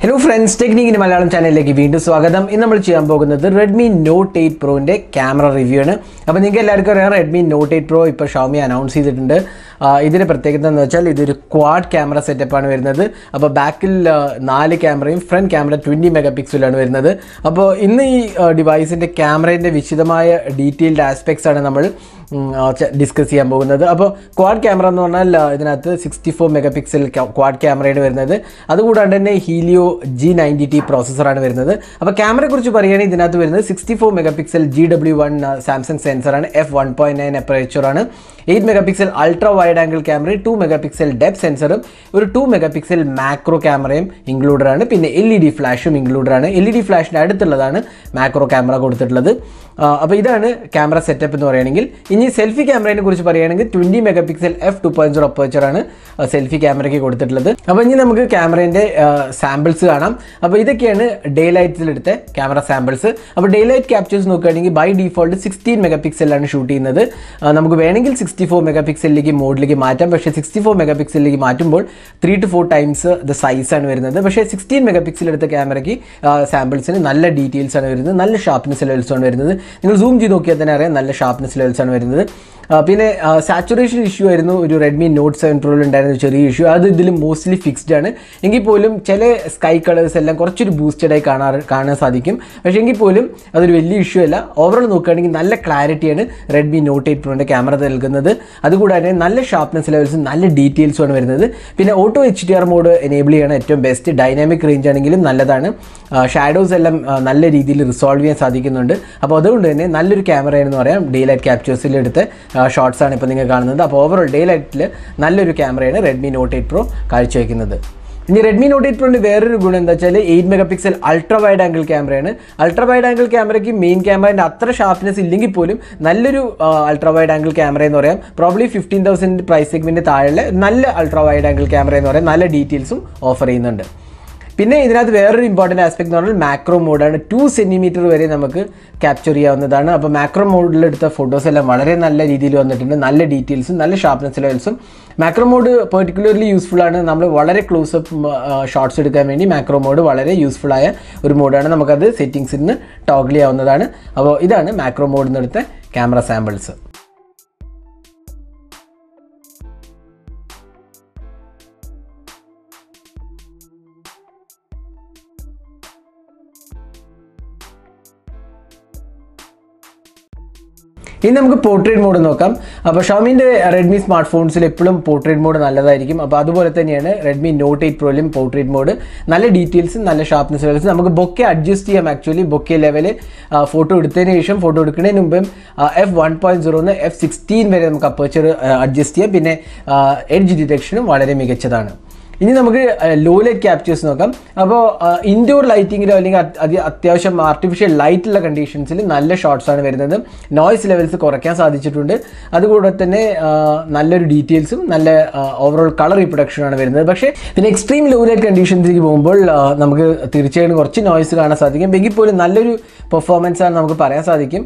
Hello friends, Technique in Malayalam channel like വീണ്ടും സ്വാഗതം. ഇന്ന് നമ്മൾ ചെയ്യാൻ പോകുന്നത് Redmi Note 8 Pro ന്റെ ക്യാമറ റിവ്യൂ ആണ്. അപ്പോൾ നിങ്ങൾക്ക് എല്ലാവർക്കും അറിയാം Redmi Note 8 Pro ഇപ്പോൾ Xiaomi അനൗൺസ് ചെയ്തിട്ടുണ്ട്. ഇതിന്റെ പ്രത്യേകത എന്ന് വെച്ചാൽ ഇതൊരു ക്വാഡ് ക്യാമറ സെറ്റപ്പ് ആണ് വരുന്നത്. അപ്പോൾ ബാക്കിൽ 4 ക്യാമറയും ഫ്രണ്ട് ക്യാമറ 20 മെഗാപിക്സൽ ആണ് വരുന്നത്. അപ്പോൾ ഇന്ന് ഈ ഡിവൈസിന്റെ ക്യാമറയുടെ വിശദമായ ഡീറ്റെയിൽഡ് ആസ്പെക്ട്സ് ആണ് നമ്മൾ ഡിസ്കസ് ചെയ്യാൻ പോകുന്നത്. അപ്പോൾ ക്വാഡ് ക്യാമറ എന്ന് പറഞ്ഞാൽ ഇതിനകത്ത് 64 മെഗാപിക്സൽ ക്വാഡ് ക്യാമറയാണ് വരുന്നത്. അതുകൂടാണ്ട് തന്നെ ഹീലിയോ G90T പ്രോസസ്സറാണ് വരുന്നത്. അപ്പോൾ ക്യാമറയെക്കുറിച്ച് പറയുകയാണെങ്കിൽ ഇതിനകത്ത് വരുന്നത് 64 മെഗാപിക്സൽ GW1 സാംസങ് സെൻസറാണ്, f1.9 അപ്പറേച്ചറാണ്, 8 മെഗാപിക്സൽ അൾട്രാ വൈഡ് ആംഗിൾ ക്യാമറയും 2 മെഗാപിക്സൽ ഡെപ്ത് സെൻസറും ഒരു 2 മെഗാപിക്സൽ മാക്രോ ക്യാമറയും ഇൻക്ലൂഡഡ് ആണ്. പിന്നെ LED ഫ്ലാഷും ഇൻക്ലൂഡഡ് ആണ്. LED ഫ്ലാഷിൻ്റെ അടുത്തുള്ളതാണ് മാക്രോ ക്യാമറ കൊടുത്തിട്ടുള്ളത്. അപ്പോൾ ഇതാണ് ക്യാമറ സെറ്റപ്പ് എന്ന് പറയുകയാണെങ്കിൽ. ഇനി സെൽഫി ക്യാമറയെ കുറിച്ച് പറയുകയാണെങ്കിൽ 20 മെഗാപിക്സൽ f2.0 അപ്പേച്ചറാണ് സെൽഫി ക്യാമറയ്ക്ക് കൊടുത്തിട്ടുള്ളത്. അപ്പോൾ ഇനി നമുക്ക് ക്യാമറേൻ്റെ സാമ്പിൾസ് കാണാം. അപ്പോൾ ഇതൊക്കെയാണ് ഡേ ലൈറ്റിലെടുത്ത ക്യാമറ സാമ്പിൾസ്. അപ്പോൾ ഡേ ലൈറ്റ് ക്യാപ്ചേഴ്സ് നോക്കുകയാണെങ്കിൽ ബൈ ഡിഫോൾട്ട് 16 മെഗാപിക്സലാണ് ഷൂട്ട് ചെയ്യുന്നത്. നമുക്ക് വേണമെങ്കിൽ 64 മെഗാപിക്സലിലേക്ക് മോഡിലേക്ക് മാറ്റാം. പക്ഷേ 64 മെഗാപിക്സലിലേക്ക് മാറ്റുമ്പോൾ 3 to 4 ടൈംസ് ദ സൈസാണ് വരുന്നത്. പക്ഷേ 16 മെഗാപിക്സൽ എടുത്ത ക്യാമറയ്ക്ക് സാമ്പിൾസിന് നല്ല ഡീറ്റെയിൽസ് ആണ് വരുന്നത്, നല്ല ഷാർപ്നെസ് ലെവൽസ് ആണ് വരുന്നത്. നിങ്ങൾ സൂം ചെയ്ത് നോക്കിയാൽ തന്നെ അറിയാം നല്ല ഷാർപ്നെസ് ലെവൽസ് ആണ് വരുന്നത്. പിന്നെ സാച്ചുറേഷൻ ഇഷ്യൂ ആയിരുന്നു ഒരു Redmi Note 7 Pro ഉണ്ടായിരുന്ന ചെറിയ ഇഷ്യൂ. അത് ഇതിൽ മോസ്റ്റ്ലി ഫിക്സ്ഡ് ആണ്. എങ്കിൽ പോലും ചില സ്കൈ കളേഴ്സ് എല്ലാം കുറച്ചൊരു ബൂസ്റ്റഡായി കാണാൻ സാധിക്കും. പക്ഷേ എങ്കിൽ പോലും അതൊരു വലിയ ഇഷ്യൂ അല്ല. ഓവറോൾ നോക്കുകയാണെങ്കിൽ നല്ല ക്ലാരിറ്റിയാണ് Redmi Note 8 Proൻ്റെ ക്യാമറ നൽകുന്നത്. അതുകൂടാതെ നല്ല ഷാർപ്നെസ് ലെവൽസും നല്ല ഡീറ്റെയിൽസുമാണ് വരുന്നത്. പിന്നെ ഓട്ടോ HDR മോഡ് എനേബിൾ ചെയ്യണം ഏറ്റവും ബെസ്റ്റ്. ഡൈനാമിക് റേഞ്ച് ആണെങ്കിലും നല്ലതാണ്. ഷാഡോസ് എല്ലാം നല്ല രീതിയിൽ റിസോൾവ് ചെയ്യാൻ സാധിക്കുന്നുണ്ട്. അപ്പോൾ അതുകൊണ്ട് തന്നെ നല്ലൊരു ക്യാമറയാണെന്ന് പറയാം. ഡേ ലൈറ്റ് ക്യാപ്ചേഴ്സിലെടുത്ത് ഷോട്ട്സ് ആണ് ഇപ്പോൾ നിങ്ങൾ കാണുന്നത്. അപ്പോൾ ഓവറോൾ ഡേ ലൈറ്റിൽ നല്ലൊരു ക്യാമറയാണ് Redmi Note 8 Pro കാഴ്ചവെക്കുന്നത്. ഇനി Redmi Note 8 Proൻ്റെ വേറൊരു ഗുണം എന്താ വെച്ചാൽ 8 മെഗാപിക്സൽ അൾട്രാ വൈഡ് ആംഗിൾ ക്യാമറയാണ്. അൾട്രാ വൈഡ് ആംഗിൾ ക്യാമറയ്ക്ക് മെയിൻ ക്യാമറേൻ്റെ അത്ര ഷാർപ്നെസ് ഇല്ലെങ്കിൽ പോലും നല്ലൊരു അൾട്രാ വൈഡ് ആംഗിൾ ക്യാമറ എന്ന് പറയാം. പ്രോബ്ലി 15,000 പ്രൈസ് സെഗ്മെൻറ്റ് താഴെ നല്ല അൾട്രാ വൈഡ് ആംഗിൾ ക്യാമറ എന്ന് പറയാം. നല്ല ഡീറ്റെയിൽസും ഓഫർ ചെയ്യുന്നുണ്ട്. പിന്നെ ഇതിനകത്ത് വേറൊരു ഇമ്പോർട്ടൻറ്റ് ആസ്പെക്ട് എന്ന് പറഞ്ഞാൽ മാക്രോ മോഡാണ്. 2 സെൻറ്റിമീറ്റർ വരെ നമുക്ക് ക്യാപ്ചർ ചെയ്യാവുന്നതാണ്. അപ്പോൾ മാക്രോ മോഡിലെടുത്ത ഫോട്ടോസ് എല്ലാം വളരെ നല്ല രീതിയിൽ വന്നിട്ടുണ്ട്. നല്ല ഡീറ്റെയിൽസും നല്ല ഷാർപ്നെസ് ലെവൽസും. മാക്രോ മോഡ് പെർട്ടിക്കുലർലി യൂസ്ഫുൾ ആണ്. നമ്മൾ വളരെ ക്ലോസപ്പ് ഷോട്ട്സ് എടുക്കാൻ വേണ്ടി മാക്രോ മോഡ് വളരെ യൂസ്ഫുൾ ആയ ഒരു മോഡാണ്. നമുക്കത് സെറ്റിങ്സിൽ നിന്ന് ടോഗിൾ ചെയ്യാവുന്നതാണ്. അപ്പോൾ ഇതാണ് മാക്രോ മോഡിൽ നിന്നെടുത്ത ക്യാമറ സാമ്പിൾസ്. ഇനി നമുക്ക് പോർട്രേറ്റ് മോഡ് നോക്കാം. അപ്പോൾ ഷോമിൻ്റെ റെഡ്മി സ്മാർട്ട് ഫോൺസിൽ എപ്പോഴും പോർട്രേറ്റ് മോഡ് നല്ലതായിരിക്കും. അപ്പോൾ അതുപോലെ തന്നെയാണ് Redmi Note 8 Proയിലും പോർട്രേറ്റ് മോഡ്. നല്ല ഡീറ്റെയിൽസും നല്ല ഷാർപ്നെസ് ലെവൽസും. നമുക്ക് ബൊക്കെ അഡ്ജസ്റ്റ് ചെയ്യാം. ആക്ച്വലി ബൊക്കെ ലെവൽ ഫോട്ടോ എടുത്തതിന് ശേഷം ഫോട്ടോ എടുക്കുന്നതിന് മുമ്പും f1.0 f16 വരെ നമുക്ക് അപ്പേച്ചർ അഡ്ജസ്റ്റ് ചെയ്യാം. പിന്നെ എഡ്ജ് ഡിറ്റക്ഷനും വളരെ മികച്ചതാണ്. ഇനി നമുക്ക് ലോ ലൈറ്റ് ക്യാപ്ചേഴ്സ് നോക്കാം. അപ്പോൾ ഇൻഡോർ ലൈറ്റിങ്ങിലോ അല്ലെങ്കിൽ അത്യാവശ്യം ആർട്ടിഫിഷ്യൽ ലൈറ്റുള്ള കണ്ടീഷൻസിൽ നല്ല ഷോട്ട്സാണ് വരുന്നത്. നോയ്സ് ലെവൽസ് കുറയ്ക്കാൻ സാധിച്ചിട്ടുണ്ട്. അതുകൂടെ തന്നെ നല്ലൊരു ഡീറ്റെയിൽസും നല്ല ഓവറോൾ കളർ റീപ്രൊഡക്ഷനാണ് വരുന്നത്. പക്ഷേ പിന്നെ എക്സ്ട്രീം ലോ ലൈറ്റ് കണ്ടീഷൻസിലേക്ക് പോകുമ്പോൾ നമുക്ക് തീർച്ചയായും കുറച്ച് നോയ്സ് കാണാൻ സാധിക്കും. എങ്കിൽ പോലും നല്ലൊരു പെർഫോമൻസ് ആണ് നമുക്ക് പറയാൻ സാധിക്കും.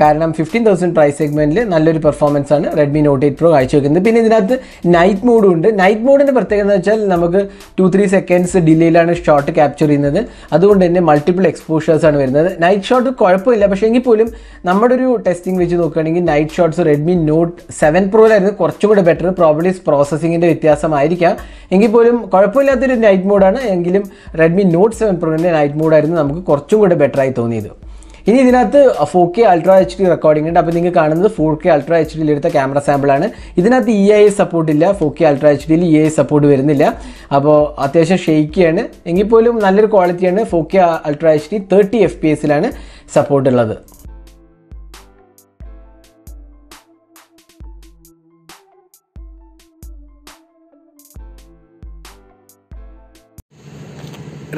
കാരണം 15,000 പ്രൈസ് സെഗ്മെൻറ്റിൽ നല്ലൊരു പെർഫോമൻസ് ആണ് Redmi Note 8 Pro കാഴ്ചവെക്കുന്നത്. പിന്നെ ഇതിനകത്ത് നൈറ്റ് മോഡും ഉണ്ട്. നൈറ്റ് മോഡിൻ്റെ പ്രത്യേകത എന്ന് വെച്ചാൽ നമുക്ക് 2-3 സെക്കൻഡ്സ് ഡിലേയിലാണ് ഷോട്ട് ക്യാപ്ചർ ചെയ്യുന്നത്. അതുകൊണ്ട് തന്നെ മൾട്ടിപ്പിൾ എക്സ്പോഷേഴ്സ് ആണ് വരുന്നത്. നൈറ്റ് ഷോട്ട് കുഴപ്പമില്ല. പക്ഷേ എങ്കിൽ പോലും നമ്മുടെ ഒരു ടെസ്റ്റിംഗ് വെച്ച് നോക്കുകയാണെങ്കിൽ നൈറ്റ് ഷോട്ട്സ് Redmi Note 7 Proയിലായിരുന്നു കുറച്ചും കൂടെ ബെറ്റർ. പ്രോബ്ലി പ്രോസസ്സിങ്ങിൻ്റെ വ്യത്യാസമായിരിക്കാം. എങ്കിൽ പോലും കുഴപ്പമില്ലാത്തൊരു നൈറ്റ് മോഡാണ്. എങ്കിലും Redmi Note 7 Proൻ്റെ നൈറ്റ് മോഡായിരുന്നു നമുക്ക് കുറച്ചും കൂടെ ബെറ്ററായി തോന്നിയത്. ഇനി ഇതിനകത്ത് 4K അൾട്രാ HD റെക്കോർഡിംഗ് ഉണ്ട്. അപ്പോൾ നിങ്ങൾ കാണുന്നത് 4K അൾട്രാ HD എടുത്ത ക്യാമറ സാമ്പിളാണ്. ഇതിനകത്ത് EIS സപ്പോർട്ട് ഇല്ല. 4K അൾട്രാ HDയിൽ EIS സപ്പോർട്ട് വരുന്നില്ല. അപ്പോൾ അത്യാവശ്യം ഷെയ്ക്കിയാണ്. എങ്കിൽ പോലും നല്ലൊരു ക്വാളിറ്റിയാണ്. 4K ultra HD 30 FPS support ഉള്ളത്.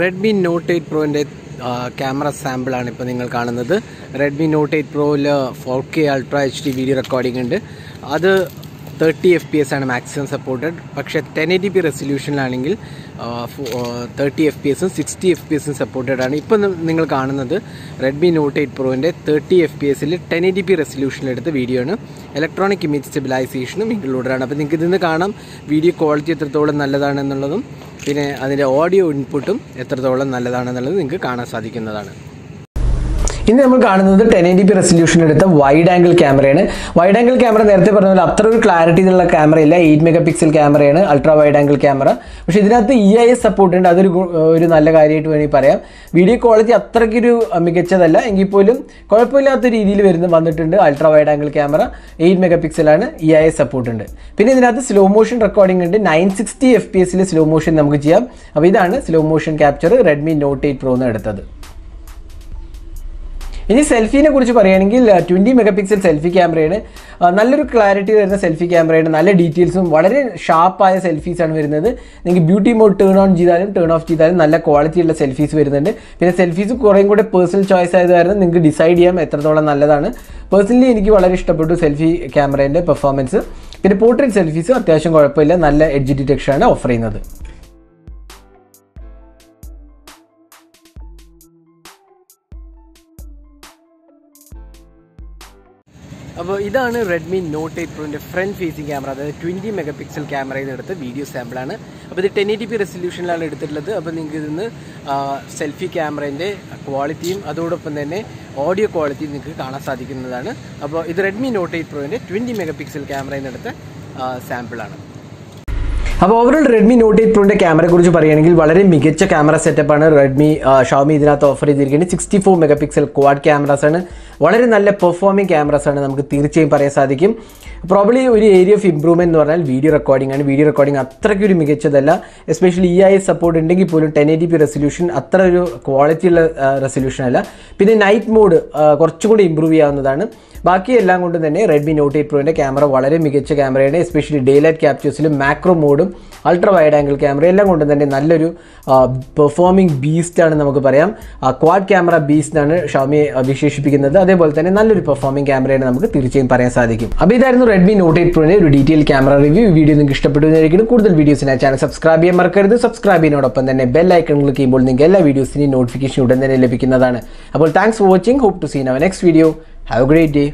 Redmi Note 8 Proൻ്റെ ക്യാമറ സാമ്പിളാണ് ഇപ്പോൾ നിങ്ങൾ കാണുന്നത്. Redmi Note 8 Proയിൽ 4K ultra HD video recording ഉണ്ട്. അത് 30 FPS ആണ് മാക്സിമം സപ്പോർട്ടഡ്. പക്ഷേ 1080p റെസൊല്യൂഷനിലാണെങ്കിൽ 30 FPS 60 FPS സപ്പോർട്ടഡ് ആണ്. ഇപ്പം നിങ്ങൾ കാണുന്നത് റെഡ്മി നോട്ട് 8 പ്രോൻ്റെ 30 FPS 1080p റെസൊല്യൂഷനിലെടുത്ത വീഡിയോ ആണ്. ഇലക്ട്രോണിക് ഇമേജ് സ്റ്റെബിലൈസേഷനും ഇൻക്ലൂഡഡ് ആണ്. അപ്പോൾ നിങ്ങൾക്ക് ഇതിൽ നിന്ന് കാണാം വീഡിയോ ക്വാളിറ്റി എത്രത്തോളം നല്ലതാണെന്നുള്ളതും പിന്നെ അതിൻ്റെ ഓഡിയോ ഇൻപുട്ടും എത്രത്തോളം നല്ലതാണെന്നുള്ളത് നിങ്ങൾക്ക് കാണാൻ സാധിക്കുന്നതാണ്. ഇനി നമ്മൾ കാണുന്നത് 1080p റെസൊല്യൂഷൻ എടുത്ത വൈഡ് ആംഗിൾ ക്യാമറയാണ്. വൈഡ് ആംഗിൾ ക്യാമറ നേരത്തെ പറഞ്ഞ പോലെ അത്ര ഒരു ക്ലാരിറ്റി ഉള്ള ക്യാമറയില്ല. 8 MP ക്യാമറയാണ് അൾട്രാ വൈഡ് ആംഗിൾ ക്യാമറ. പക്ഷേ ഇതിനകത്ത് EIS സപ്പോർട്ട് ഉണ്ട്. അതൊരു നല്ല കാര്യമായിട്ട് വേണമെങ്കിൽ പറയാം. വീഡിയോ ക്വാളിറ്റി അത്രയ്ക്കൊരു മികച്ചതല്ല എങ്കിൽ പോലും കുഴപ്പമില്ലാത്ത രീതിയിൽ വന്നിട്ടുണ്ട്. Ultra wide angle camera 8 MP ആണ്. EIS സപ്പോർട്ട് ഉണ്ട്. പിന്നെ ഇതിനകത്ത് സ്ലോ മോഷൻ റെക്കോർഡിംഗ് ഉണ്ട്. 960 FPS സ്ലോ മോഷൻ നമുക്ക് ചെയ്യാം. അപ്പോൾ ഇതാണ് slow motion capture Redmi note 8 പ്രോന്ന് എടുത്തത്. ഇനി സെൽഫീനെ കുറിച്ച് പറയുകയാണെങ്കിൽ 20 MP സെൽഫി ക്യാമറയാണ്. നല്ലൊരു ക്ലാരിറ്റി വരുന്ന സെൽഫി ക്യാമറയാണ്. നല്ല ഡീറ്റെയിൽസും വളരെ ഷാർപ്പായ സെൽഫീസാണ് വരുന്നത്. നിങ്ങൾക്ക് ബ്യൂട്ടി മോഡ് ടേൺ ഓൺ ചെയ്താലും ടേൺ ഓഫ് ചെയ്താലും നല്ല ക്വാളിറ്റിയുള്ള സെൽഫീസ് വരുന്നുണ്ട്. പിന്നെ സെൽഫീസ് കുറേയും കൂടെ പേഴ്സണൽ ചോയ്സ് ആയത് കാരണം നിങ്ങൾക്ക് ഡിസൈഡ് ചെയ്യാം എത്രത്തോളം നല്ലതാണ്. പേഴ്സണലി എനിക്ക് വളരെ ഇഷ്ടപ്പെട്ടു സെൽഫി ക്യാമറേൻ്റെ പെർഫോമൻസ്. പിന്നെ പോർട്രേറ്റ് സെൽഫീസ് അത്യാവശ്യം കുഴപ്പമില്ല. നല്ല എഡ്ജ് ഡിറ്റക്ഷനാണ് ഓഫർ ചെയ്യുന്നത്. അപ്പോൾ ഇതാണ് റെഡ്മി നോട്ട് 8 പ്രോൻ്റെ ഫ്രണ്ട് ഫേസിംഗ് ക്യാമറ. അതായത് 20 MP ക്യാമറയിൽ നിന്ന് എടുത്ത വീഡിയോ സാമ്പിളാണ്. അപ്പോൾ ഇത് 1080p റെസൊല്യൂഷനിലാണ് എടുത്തിട്ടുള്ളത്. അപ്പോൾ നിങ്ങൾക്ക് ഇതിന്ന് സെൽഫി ക്യാമറേൻ്റെ ക്വാളിറ്റിയും അതോടൊപ്പം തന്നെ ഓഡിയോ ക്വാളിറ്റിയും നിങ്ങൾക്ക് കാണാൻ സാധിക്കുന്നതാണ്. അപ്പോൾ ഇത് റെഡ്മി നോട്ട് 8 പ്രോൻ്റെ 20 MP ക്യാമറയിൽ നിന്ന് എടുത്ത സാമ്പിളാണ്. അപ്പോൾ ഓവറോൾ റെഡ്മി നോട്ട് 8 പ്രോൻ്റെ ക്യാമറയെ കുറിച്ച് പറയുകയാണെങ്കിൽ വളരെ മികച്ച ക്യാമറ സെറ്റപ്പാണ് ഷോമി ഇതിനകത്ത് ഓഫർ ചെയ്തിരിക്കുന്നത്. 64 MP ക്വാഡ് ക്യാമറാസാണ്. വളരെ നല്ല പെർഫോമിംഗ് ക്യാമറാസാണ്. നമുക്ക് തീർച്ചയായും പറയാൻ സാധിക്കും. പ്രോബ്ലി ഒരു ഏരിയ ഓഫ് ഇംപ്രൂവ്മെൻറ്റ് എന്ന് പറഞ്ഞാൽ വീഡിയോ റെക്കോർഡിംഗ് ആണ്. വീഡിയോ റെക്കോർഡിംഗ് അത്രയ്ക്കൊരു മികച്ചതല്ല. എസ്പെഷ്യലി EIS സപ്പോർട്ട് ഉണ്ടെങ്കിൽ പോലും 1080p റെസൊല്യൂഷൻ അത്ര ഒരു ക്വാളിറ്റിയുള്ള റെസൊല്യൂഷൻ അല്ല. പിന്നെ നൈറ്റ് മോഡ് കുറച്ചുകൂടി ഇമ്പ്രൂവ് ചെയ്യാവുന്നതാണ്. ബാക്കി എല്ലാം കൊണ്ട് തന്നെ റെഡ്മി നോട്ട് 8 പ്രോൻ്റെ ക്യാമറ വളരെ മികച്ച ക്യാമറയാണ്. എസ്പെഷ്യലി ഡേ ലൈറ്റ് ക്യാപ്ചേഴ്സിലും മാക്രോ മോഡും അൾട്രാ വൈഡ് ആംഗിൾ ക്യാമറ എല്ലാം കൊണ്ട് തന്നെ നല്ലൊരു പെർഫോമിംഗ് ബീസ്റ്റാണ് നമുക്ക് പറയാം. ക്വാഡ് ക്യാമറ ബീസ്റ്റാണ് ഷോമി വിശേഷിപ്പിക്കുന്നത്. അതേപോലെ തന്നെ നല്ലൊരു പെർഫോമിംഗ് ക്യാമറയാണ് നമുക്ക് തീർച്ചയായും പറയാൻ സാധിക്കും. അപ്പോൾ ഇതായിരുന്നു റെഡ്മി നോട്ട് 8 പ്രോയുടെ ഒരു ഡീറ്റെയിൽ ക്യാമറ റിവ്യൂ. വീഡിയോ നിങ്ങൾക്ക് ഇഷ്ടപ്പെട്ടുവെന്നായിരിക്കും. കൂടുതൽ വീഡിയോസിനായി ചാനൽ സബ്സ്ക്രൈബ് ചെയ്യാൻ മറക്കരുത്. സബ്സ്ക്രൈബ് ചെയ്യുന്നതോടൊപ്പം തന്നെ ബെൽ ഐക്കൺ ക്ലിക്ക് ചെയ്യുമ്പോൾ നിങ്ങൾക്ക് എല്ലാ വീഡിയോസിൻ്റെയും നോട്ടിഫിക്കേഷൻ ഉടൻ തന്നെ ലഭിക്കുന്നതാണ്. അപ്പോൾ thanks for watching. Hope to see in our next video. Have a great day.